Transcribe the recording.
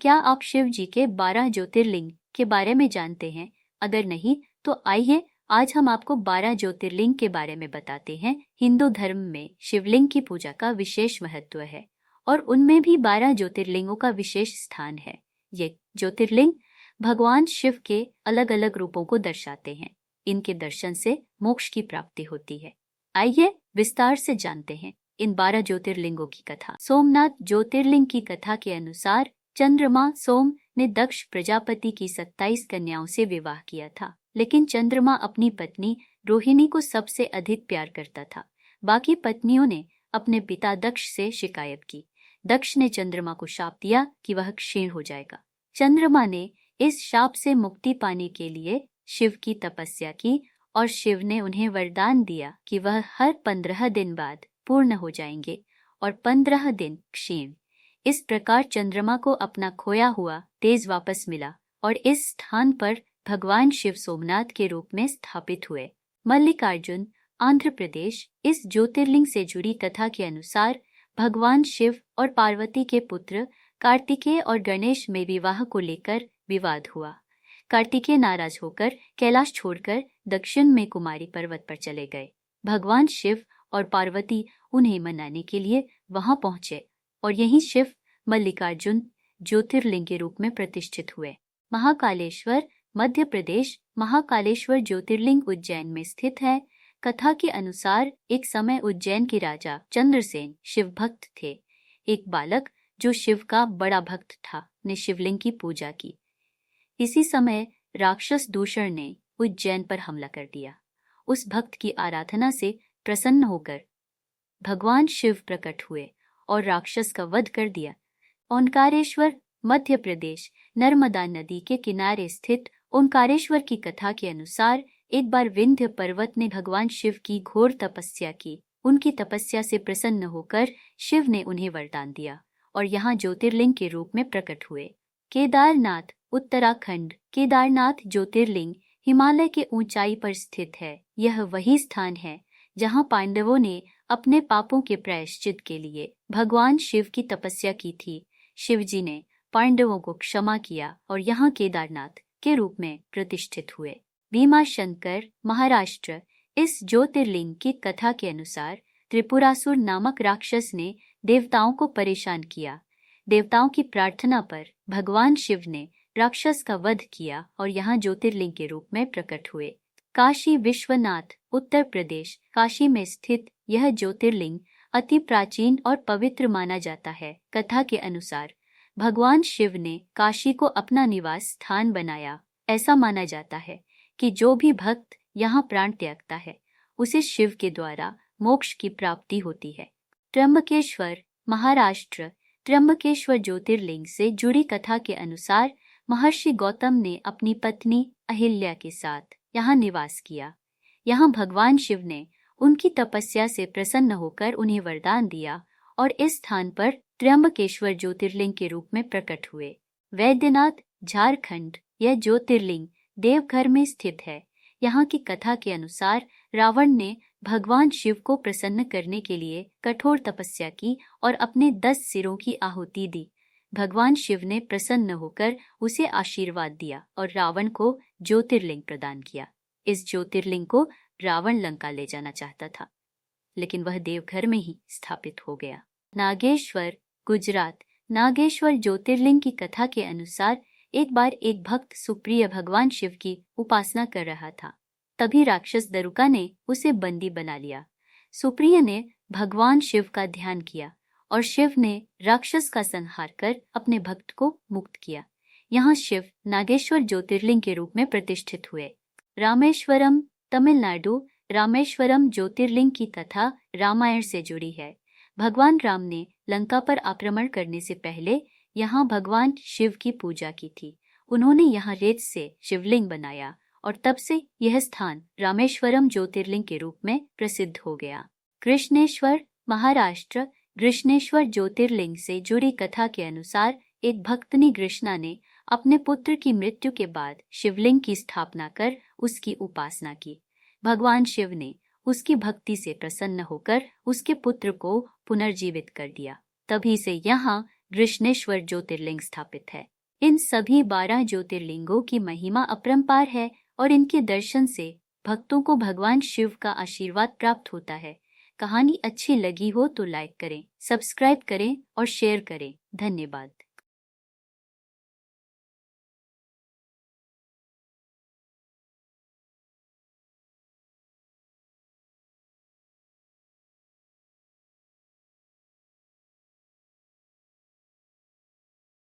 क्या आप शिव जी के 12 ज्योतिर्लिंग के बारे में जानते हैं? अगर नहीं तो आइए आज हम आपको 12 ज्योतिर्लिंग के बारे में बताते हैं। हिंदू धर्म में शिवलिंग की पूजा का विशेष महत्व है और उनमें भी 12 ज्योतिर्लिंगों का विशेष स्थान है। ये ज्योतिर्लिंग भगवान शिव के अलग अलग रूपों को दर्शाते हैं। इनके दर्शन से मोक्ष की प्राप्ति होती है। आइए विस्तार से जानते हैं इन 12 ज्योतिर्लिंगों की कथा। सोमनाथ ज्योतिर्लिंग की कथा के अनुसार चंद्रमा सोम ने दक्ष प्रजापति की 27 कन्याओं से विवाह किया था, लेकिन चंद्रमा अपनी पत्नी रोहिणी को सबसे अधिक प्यार करता था। बाकी पत्नियों ने अपने पिता दक्ष से शिकायत की। दक्ष ने चंद्रमा को शाप दिया कि वह क्षीण हो जाएगा। चंद्रमा ने इस शाप से मुक्ति पाने के लिए शिव की तपस्या की और शिव ने उन्हें वरदान दिया कि वह हर 15 दिन बाद पूर्ण हो जाएंगे और 15 दिन क्षीण। इस प्रकार चंद्रमा को अपना खोया हुआ तेज वापस मिला और इस स्थान पर भगवान शिव सोमनाथ के रूप में स्थापित हुए। मल्लिकार्जुन आंध्र प्रदेश। इस ज्योतिर्लिंग से जुड़ी कथा के अनुसार भगवान शिव और पार्वती के पुत्र कार्तिकेय और गणेश में विवाह को लेकर विवाद हुआ। कार्तिकेय नाराज होकर कैलाश छोड़कर दक्षिण में कुमारी पर्वत पर चले गए। भगवान शिव और पार्वती उन्हें मनाने के लिए वहां पहुंचे और यहीं शिव मल्लिकार्जुन ज्योतिर्लिंग के रूप में प्रतिष्ठित हुए। महाकालेश्वर मध्य प्रदेश। महाकालेश्वर ज्योतिर्लिंग उज्जैन में स्थित है। कथा के अनुसार एक समय उज्जैन के राजा चंद्रसेन शिव भक्त थे। एक बालक जो शिव का बड़ा भक्त था ने शिवलिंग की पूजा की। इसी समय राक्षस दूषण ने उज्जैन पर हमला कर दिया। उस भक्त की आराधना से प्रसन्न होकर भगवान शिव प्रकट हुए और राक्षस का वध कर दिया। ओंकारेश्वर मध्य प्रदेश। नर्मदा नदी के किनारे स्थित ओंकारेश्वर की कथा के अनुसार एक बार विंध्य पर्वत ने भगवान शिव की घोर तपस्या की। उनकी तपस्या से प्रसन्न होकर शिव ने उन्हें वरदान दिया और यहाँ ज्योतिर्लिंग के रूप में प्रकट हुए। केदारनाथ उत्तराखंड। केदारनाथ ज्योतिर्लिंग हिमालय के ऊंचाई पर स्थित है। यह वही स्थान है जहाँ पांडवों ने अपने पापों के प्रायश्चित के लिए भगवान शिव की तपस्या की थी। शिव जी ने पांडवों को क्षमा किया और यहाँ केदारनाथ के रूप में प्रतिष्ठित हुए। भीमाशंकर महाराष्ट्र। इस ज्योतिर्लिंग की कथा के अनुसार त्रिपुरासुर नामक राक्षस ने देवताओं को परेशान किया। देवताओं की प्रार्थना पर भगवान शिव ने राक्षस का वध किया और यहाँ ज्योतिर्लिंग के रूप में प्रकट हुए। काशी विश्वनाथ उत्तर प्रदेश। काशी में स्थित यह ज्योतिर्लिंग अति प्राचीन और पवित्र माना जाता है। कथा के अनुसार भगवान शिव ने काशी को अपना निवास स्थान बनाया। ऐसा माना जाता है कि जो भी भक्त यहाँ प्राण त्यागता है उसे शिव के द्वारा मोक्ष की प्राप्ति होती है। त्र्यंबकेश्वर महाराष्ट्र। त्र्यंबकेश्वर ज्योतिर्लिंग से जुड़ी कथा के अनुसार महर्षि गौतम ने अपनी पत्नी अहिल्या के साथ यहाँ निवास किया। यहाँ भगवान शिव ने उनकी तपस्या से प्रसन्न होकर उन्हें वरदान दिया और इस स्थान पर त्र्यंबकेश्वर ज्योतिर्लिंग के रूप में प्रकट हुए। वैद्यनाथ झारखंड। यह ज्योतिर्लिंग देवघर में स्थित है। यहाँ की कथा के अनुसार रावण ने भगवान शिव को प्रसन्न करने के लिए कठोर तपस्या की और अपने 10 सिरों की आहुति दी। भगवान शिव ने प्रसन्न होकर उसे आशीर्वाद दिया और रावण को ज्योतिर्लिंग प्रदान किया। इस ज्योतिर्लिंग को रावण लंका ले जाना चाहता था, लेकिन वह देवघर में ही स्थापित हो गया। नागेश्वर गुजरात। नागेश्वर ज्योतिर्लिंग की कथा के अनुसार एक बार एक भक्त सुप्रिय भगवान शिव की उपासना कर रहा था। तभी राक्षस दरुका ने उसे बंदी बना लिया। सुप्रिय ने भगवान शिव का ध्यान किया और शिव ने राक्षस का संहार कर अपने भक्त को मुक्त किया। यहाँ शिव नागेश्वर ज्योतिर्लिंग के रूप में प्रतिष्ठित हुए। रामेश्वरम तमिलनाडु। रामेश्वरम ज्योतिर्लिंग की कथा रामायण से जुड़ी है। भगवान राम ने लंका पर आक्रमण करने से पहले यहाँ भगवान शिव की पूजा की थी। उन्होंने यहाँ रेत से शिवलिंग बनाया और तब से यह स्थान रामेश्वरम ज्योतिर्लिंग के रूप में प्रसिद्ध हो गया। कृष्णेश्वर महाराष्ट्र। कृष्णेश्वर ज्योतिर्लिंग से जुड़ी कथा के अनुसार एक भक्तनी कृष्णा ने अपने पुत्र की मृत्यु के बाद शिवलिंग की स्थापना कर उसकी उपासना की। भगवान शिव ने उसकी भक्ति से प्रसन्न होकर उसके पुत्र को पुनर्जीवित कर दिया। तभी से यहाँ कृष्णेश्वर ज्योतिर्लिंग स्थित है। इन सभी 12 ज्योतिर्लिंगों की महिमा अपरंपार है और इनके दर्शन से भक्तों को भगवान शिव का आशीर्वाद प्राप्त होता है। कहानी अच्छी लगी हो तो लाइक करें, सब्सक्राइब करें और शेयर करें। धन्यवाद।